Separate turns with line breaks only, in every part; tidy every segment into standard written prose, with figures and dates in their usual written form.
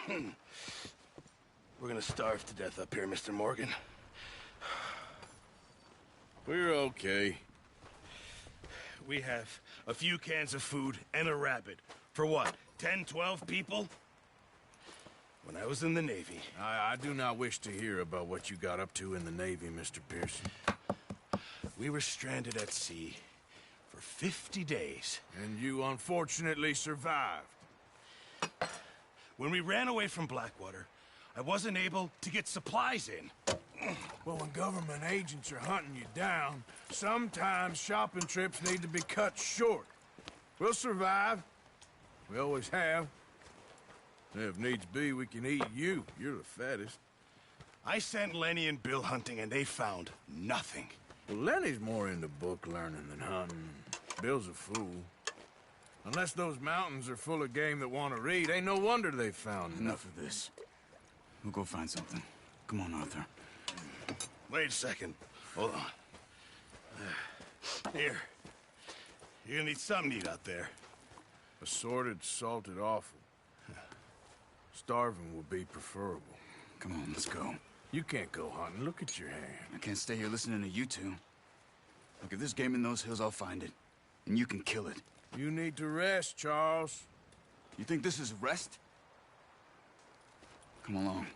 We're gonna starve to death up here, Mr. Morgan.
We're okay.
We have a few cans of food and a rabbit. For what, 10, 12 people? When I was in the Navy...
I do not wish to hear about what you got up to in the Navy, Mr. Pearson.
We were stranded at sea for 50 days.
And you unfortunately survived.
When we ran away from Blackwater, I wasn't able to get supplies in.
Well, when government agents are hunting you down, sometimes shopping trips need to be cut short. We'll survive. We always have. If needs be, we can eat you. You're the fattest.
I sent Lenny and Bill hunting, and they found nothing.
Well, Lenny's more into book learning than hunting. Bill's a fool. Unless those mountains are full of game that want to read, ain't no wonder they found
Enough of this. We'll go find something. Come on, Arthur.
Wait a second. Hold on. Here. You're gonna need something to eat out there.
Assorted, salted offal. Starving would be preferable.
Come on, let's go.
You can't go hunting. Look at your hand.
I can't stay here listening to you two. Look, if there's game in those hills, I'll find it. And you can kill it.
You need to rest, Charles.
You think this is rest? Come along.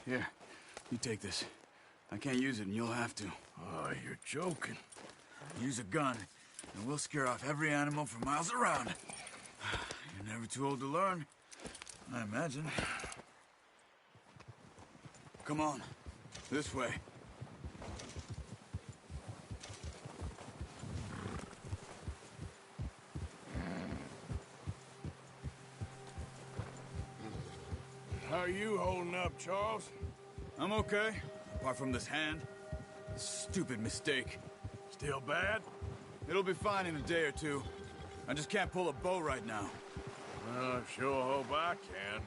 Here, you take this. I can't use it, and you'll have to.
Oh, you're joking.
Use a gun, and we'll scare off every animal for miles around. You're never too old to learn, I imagine. Come on, this way.
How are you holding up, Charles?
I'm okay, apart from this hand. Stupid mistake.
Still bad?
It'll be fine in a day or two. I just can't pull a bow right now.
I sure hope I can.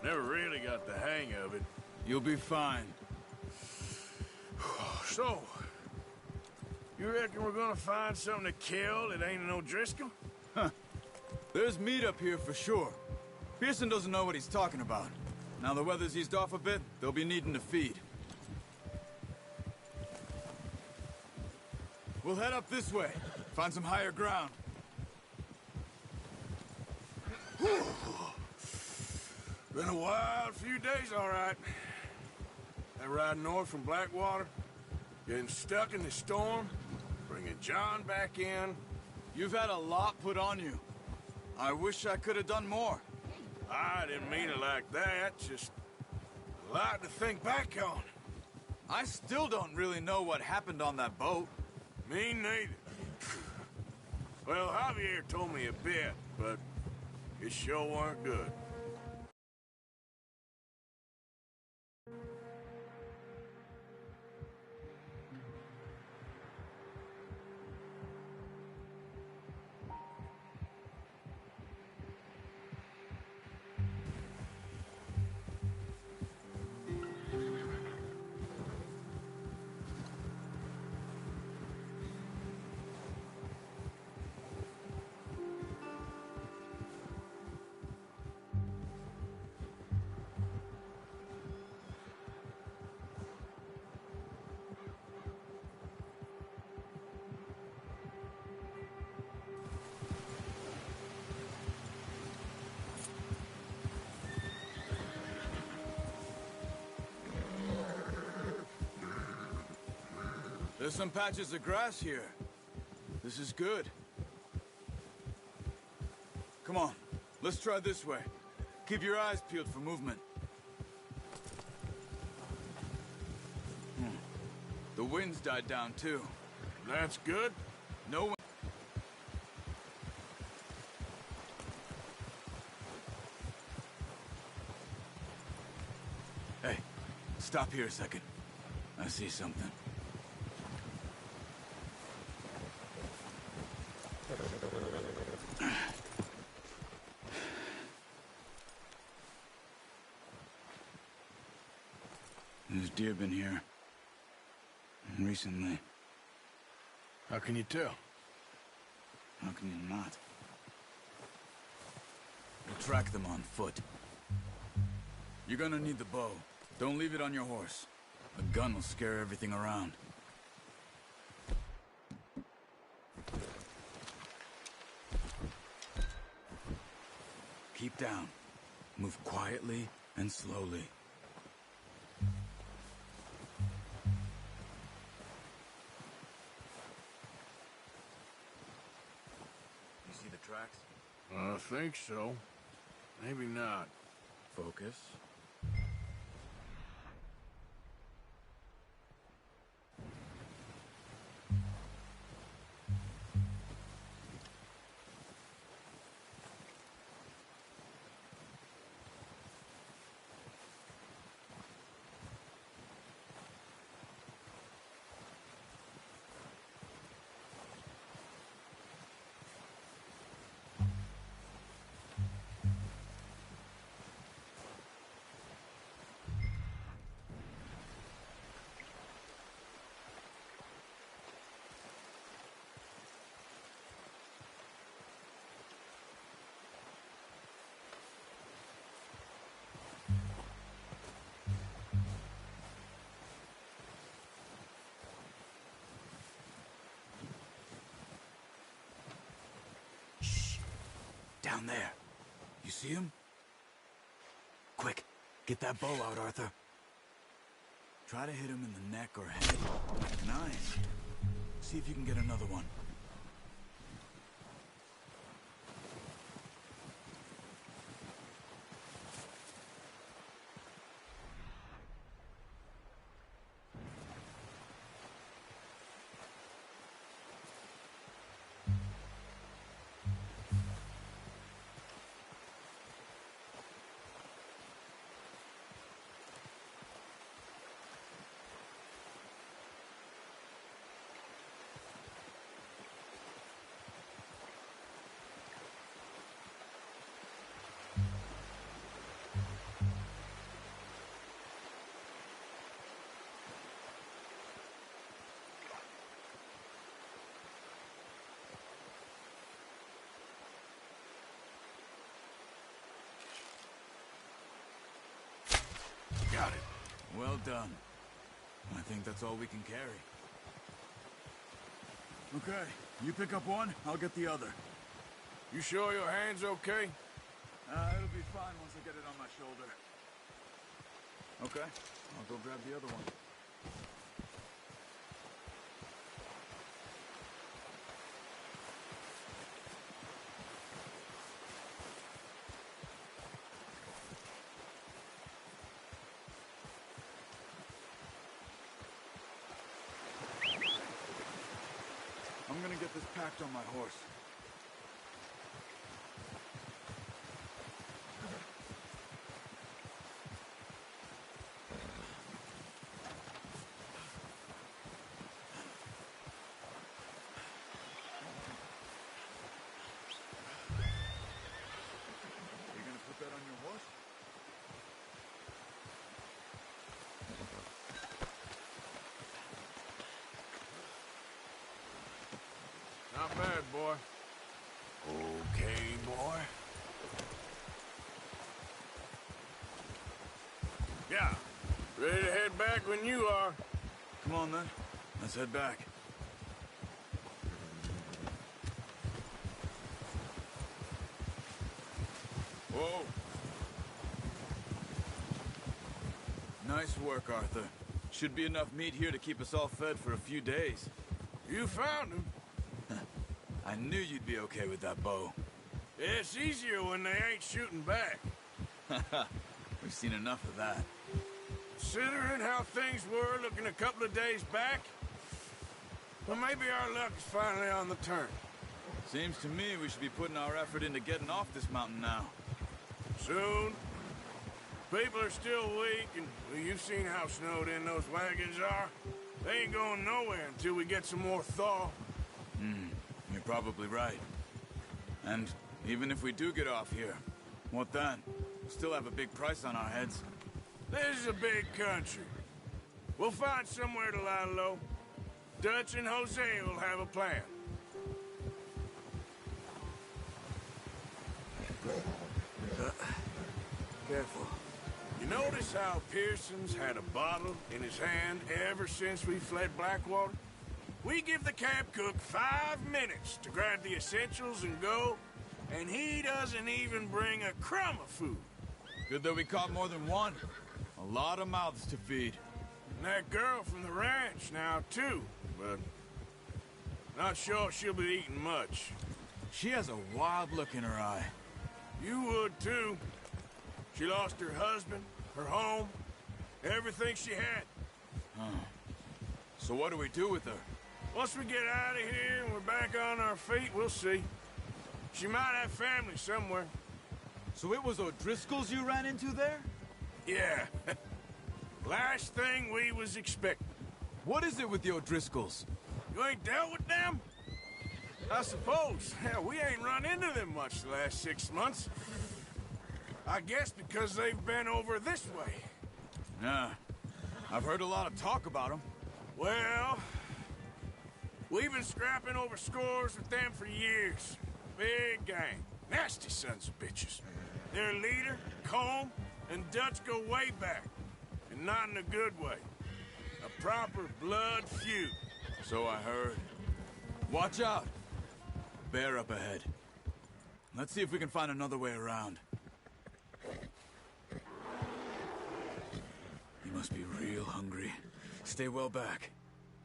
Never really got the hang of it.
You'll be fine.
So, you reckon we're gonna find something to kill that ain't an O'Driscoll?
There's meat up here for sure. Pearson doesn't know what he's talking about. Now the weather's eased off a bit, they'll be needing to feed. We'll head up this way. Find some higher ground.
Been a wild few days, all right. That ride north from Blackwater, getting stuck in the storm, bringing John back in.
You've had a lot put on you. I wish I could have done more.
I didn't mean it like that, just a lot to think back on.
I still don't really know what happened on that boat.
Me neither. Well, Javier told me a bit, but it sure weren't good.
There's some patches of grass here. This is good. Come on, let's try this way. Keep your eyes peeled for movement. The wind's died down too.
That's good.
No wind. Hey, stop here a second. I see something. There's deer been here. recently.
How can you tell?
How can you not? We'll track them on foot. You're gonna need the bow. Don't leave it on your horse. A gun will scare everything around. Keep down. Move quietly and slowly. You see the tracks?
I think so. Maybe not.
Focus. Down there. You see him? Quick, get that bow out, Arthur. Try to hit him in the neck or head. Nice. See if you can get another one.
Got it.
Well done. I think that's all we can carry. Okay, you pick up one, I'll get the other.
You sure your hand's okay?
It'll be fine once I get it on my shoulder. Okay, I'll go grab the other one. I'm gonna get this packed on my horse. You gonna put that on your horse?
Not bad, boy. Okay, boy. Yeah. Ready to head back when you are.
Come on then, let's head back. Whoa. Nice work, Arthur. Should be enough meat here to keep us all fed for a few days.
You found him.
I knew you'd be okay with that bow.
It's easier when they ain't shooting back.
We've seen enough of that.
Considering how things were looking a couple of days back, well, maybe our luck is finally on the turn.
Seems to me we should be putting our effort into getting off this mountain now.
Soon. People are still weak, and well, you've seen how snowed in those wagons are. They ain't going nowhere until we get some more thaw.
You're probably right. And even if we do get off here, what then? We'll still have a big price on our heads.
This is a big country. We'll find somewhere to lie low. Dutch and Hosea will have a plan.
Careful.
You notice how Pearson's had a bottle in his hand ever since we fled Blackwater? We give the camp cook 5 minutes to grab the essentials and go, and he doesn't even bring a crumb of food.
Good that we caught more than one. A lot of mouths to feed.
And that girl from the ranch now, too, but not sure she'll be eating much.
She has a wild look in her eye.
You would, too. She lost her husband, her home, everything she had.
So what do we do with her?
Once we get out of here and we're back on our feet, we'll see. She might have family somewhere.
So it was O'Driscoll's you ran into there?
Yeah. Last thing we was expecting.
What is it with the O'Driscolls?
You ain't dealt with them? I suppose. Hell, we ain't run into them much the last 6 months. I guess because they've been over this way.
Nah. I've heard a lot of talk about them.
Well, we've been scrapping over scores with them for years. Big gang. Nasty sons of bitches. Their leader, Colm, and Dutch go way back. And not in a good way. A proper blood feud.
So I heard. Watch out. Bear up ahead. Let's see if we can find another way around. You must be real hungry. Stay well back.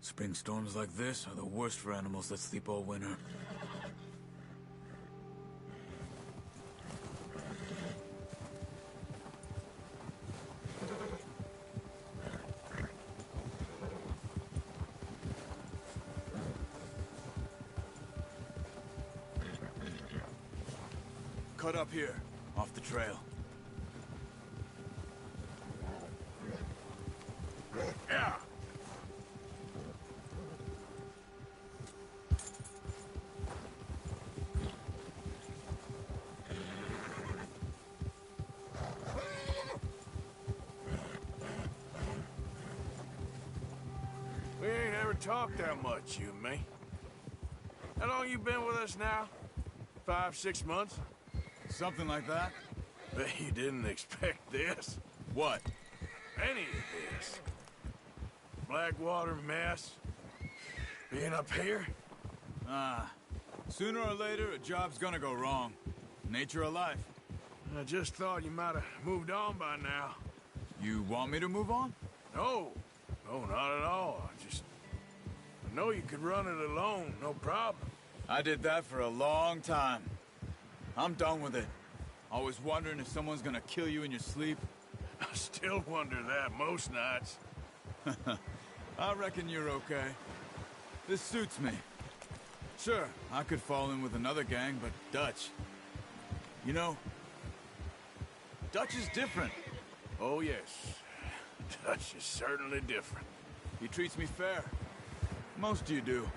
Spring storms like this are the worst for animals that sleep all winter. Cut up here, off the trail.
Yeah. We ain't ever talked that much, you and me. How long you been with us now? 5, 6 months?
Something like that?
Bet you didn't expect this.
What?
Any of this. Blackwater mess. Being up here?
Sooner or later, a job's gonna go wrong. Nature of life.
I just thought you might have moved on by now.
You want me to move on?
No. No, not at all. I know you could run it alone, no problem.
I did that for a long time. I'm done with it. Always wondering if someone's gonna kill you in your sleep.
I still wonder that most nights.
I reckon you're okay. This suits me. Sure, I could fall in with another gang, but Dutch... You know, Dutch is different.
Oh, yes. Dutch is certainly different.
He treats me fair. Most of you do.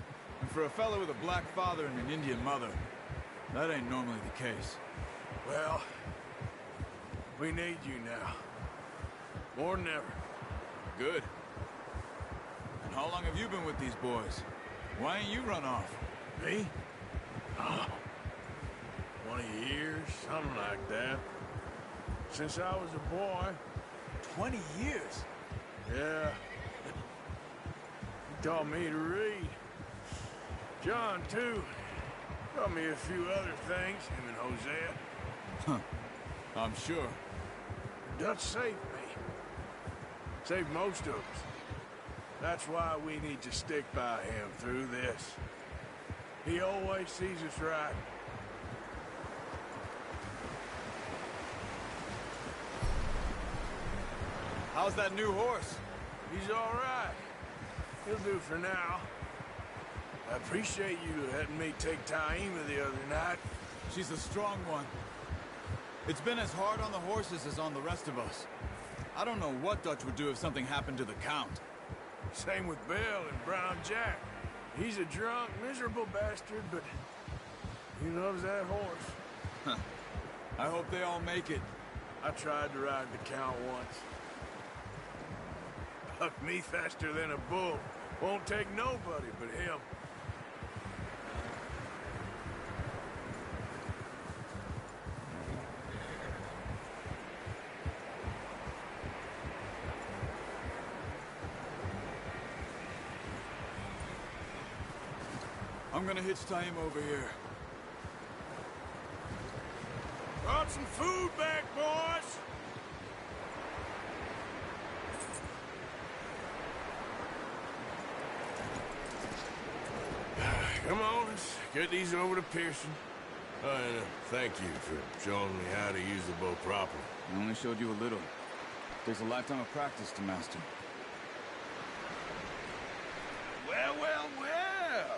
And for a fellow with a black father and an Indian mother, that ain't normally the case.
Well, we need you now. More than ever.
Good. And how long have you been with these boys? Why ain't you run off?
Me? Oh, 20 years, something like that. Since I was a boy.
20 years?
Yeah. He taught me to read. John, too. Taught me a few other things, him and Hosea.
I'm sure.
Dutch saved me. Saved most of us. That's why we need to stick by him through this. He always sees us right.
How's that new horse?
He's all right. He'll do for now. I appreciate you letting me take Taima the other night.
She's a strong one. It's been as hard on the horses as on the rest of us. I don't know what Dutch would do if something happened to the Count.
Same with Bill and Brown Jack. He's a drunk, miserable bastard, but he loves that horse.
I hope they all make it.
I tried to ride the Count once. Bucked me faster than a bull. Won't take nobody but him.
I'm gonna hitch tie him over here.
Brought some food back, boys! Come on, let's get these over to Pearson. Oh, and thank you for showing me how to use the bow properly.
I only showed you a little. Takes a lifetime of practice to master.
Well, well, well.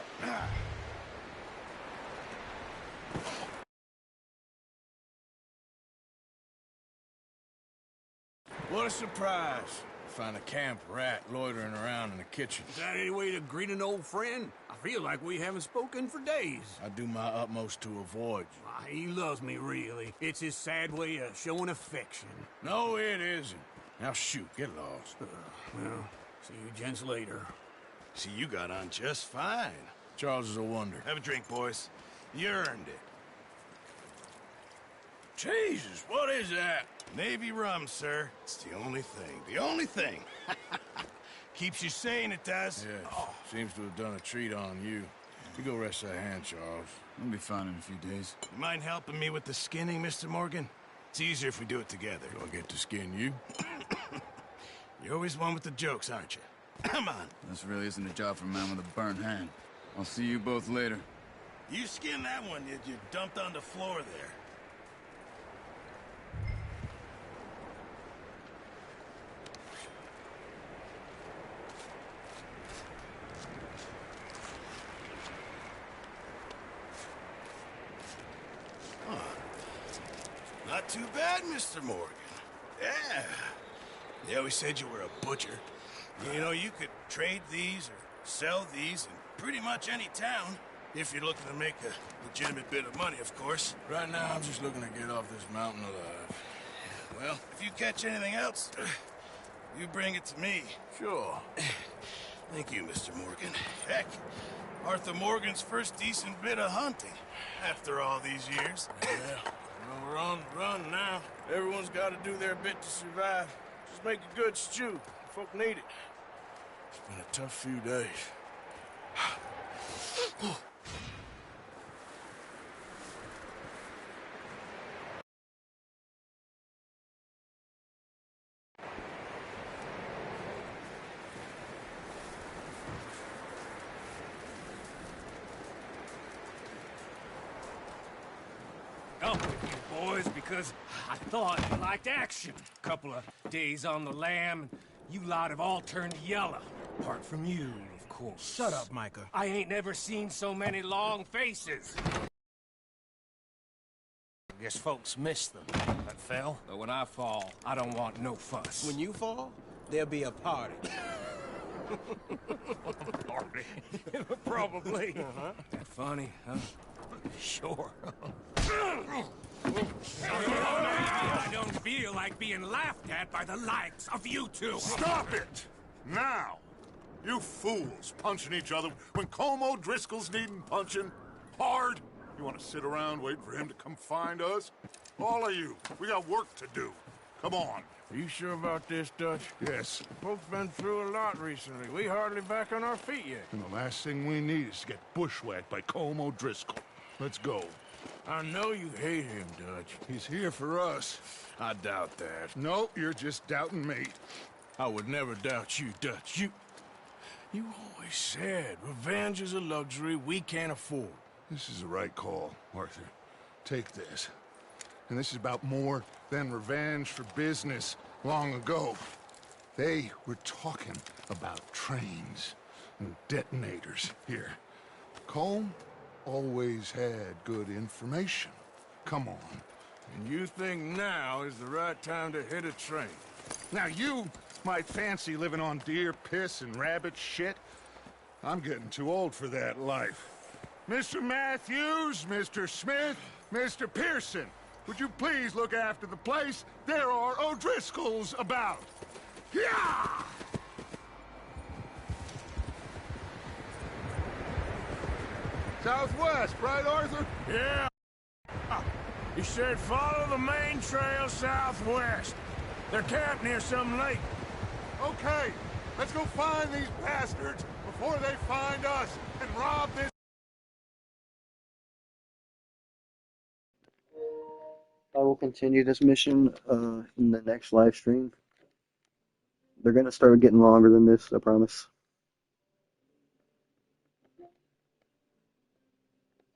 What a surprise. Find a camp rat loitering around in the kitchen.
Is that any way to greet an old friend? I feel like we haven't spoken for days.
I do my utmost to avoid you.
Ah, he loves me, really. It's his sad way of showing affection.
No, it isn't. Now shoot, get lost.
Well, see you gents later.
See, you got on just fine.
Charles is a wonder.
Have a drink, boys. You earned it.
Jesus, what is that?
Navy rum, sir. It's the only thing. The only thing. Keeps you sane, it does.
Yes, seems to have done a treat on you. You go rest that hand, Charles.
I'll be fine in a few days.
You mind helping me with the skinning, Mr. Morgan? It's easier if we do it together.
Do I get to skin you?
You're always one with the jokes, aren't you? Come on.
This really isn't a job for a man with a burnt hand. I'll see you both later.
You skinned that one you dumped on the floor there. Not too bad, Mr. Morgan. Yeah. They always said you were a butcher. You know, you could trade these or sell these in pretty much any town, if you're looking to make a legitimate bit of money, of course.
Right now, I'm just looking to get off this mountain alive.
Well, if you catch anything else, you bring it to me.
Sure.
Thank you, Mr. Morgan. Heck, Arthur Morgan's first decent bit of hunting after all these years.
Yeah. Well, we're on the run now. Everyone's got to do their bit to survive. Just make a good stew. Folk need it. It's been a tough few days.
Up with you boys because I thought you liked action. Couple of days on the lam, you lot have all turned yellow. Apart from you, of course.
Shut up, Micah.
I ain't never seen so many long faces. I guess folks miss them. That fell. But when I fall, I don't want no fuss.
When you fall, there'll be a party.
Party. Probably. That funny, huh? Sure. I don't feel like being laughed at by the likes of you two.
Stop it! Now! You fools punching each other when Colm O'Driscoll's needing punching hard. You want to sit around waiting for him to come find us? All of you, we got work to do. Come on.
Are you sure about this, Dutch?
Yes.
Folks been through a lot recently. We hardly back on our feet yet.
And the last thing we need is to get bushwhacked by Colm O'Driscoll. Let's go.
I know you hate him, Dutch.
He's here for us.
I doubt that.
No, you're just doubting me.
I would never doubt you, Dutch. You always said revenge is a luxury we can't afford.
This is the right call, Arthur. Take this. And this is about more than revenge for business long ago. They were talking about trains and detonators here. Colm always had good information. Come on.
And you think now is the right time to hit a train?
Now you might fancy living on deer piss and rabbit shit. I'm getting too old for that life. Mr. Matthews, Mr. Smith, Mr. Pearson, would you please look after the place? There are O'Driscolls about. Yeah! Southwest, right, Arthur?
Yeah. He said follow the main trail southwest. They're camped near some lake.
Okay, let's go find these bastards before they find us and rob this.
I will continue this mission in the next live stream. They're gonna start getting longer than this, I promise.